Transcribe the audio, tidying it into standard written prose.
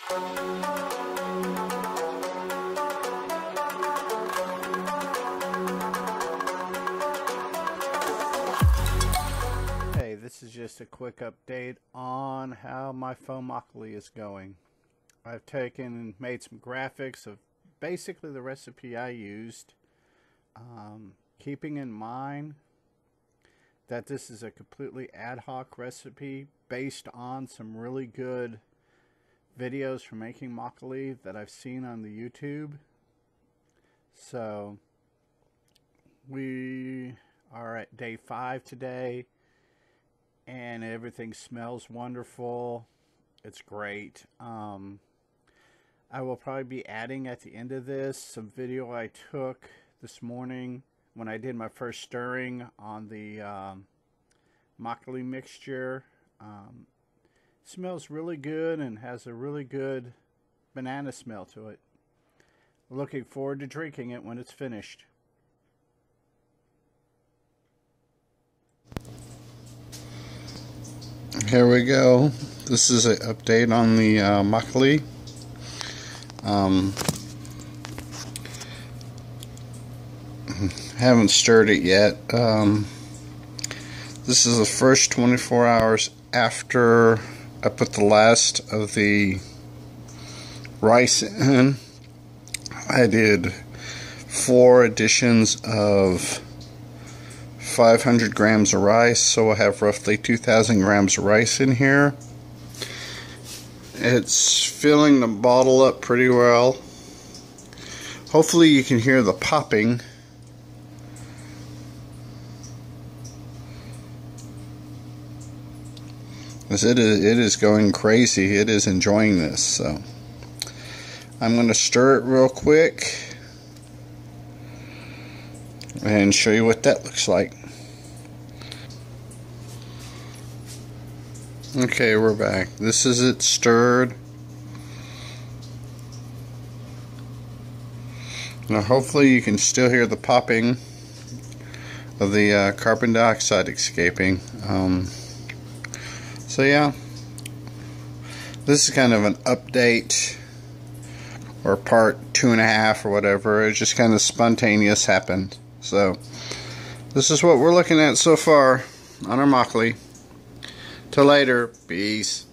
Hey, this is just a quick update on how my Faux Makgeolli is going. I've taken and made some graphics of basically the recipe I used, keeping in mind that this is a completely ad hoc recipe based on some really good videos for making makgeolli that I've seen on the YouTube. So we are at day 5 today, and everything smells wonderful. It's great. I will probably be adding at the end of this some video I took this morning when I did my first stirring on the makgeolli mixture. Smells really good and has a really good banana smell to it. Looking forward to drinking it when it's finished. Here we go. This is an update on the makgeolli. Haven't stirred it yet. This is the first 24 hours after I put the last of the rice in. I did 4 additions of 500 grams of rice, so I have roughly 2,000 grams of rice in here. It's filling the bottle up pretty well. Hopefully you can hear the popping. As it is going crazy. It is enjoying this. So I'm going to stir it real quick and show you what that looks like. Okay, we're back. This is it stirred. Now hopefully you can still hear the popping of the carbon dioxide escaping. So yeah, this is kind of an update, or part 2.5 or whatever. It just kind of spontaneous happened. So this is what we're looking at so far on our makgeolli. Till later, peace.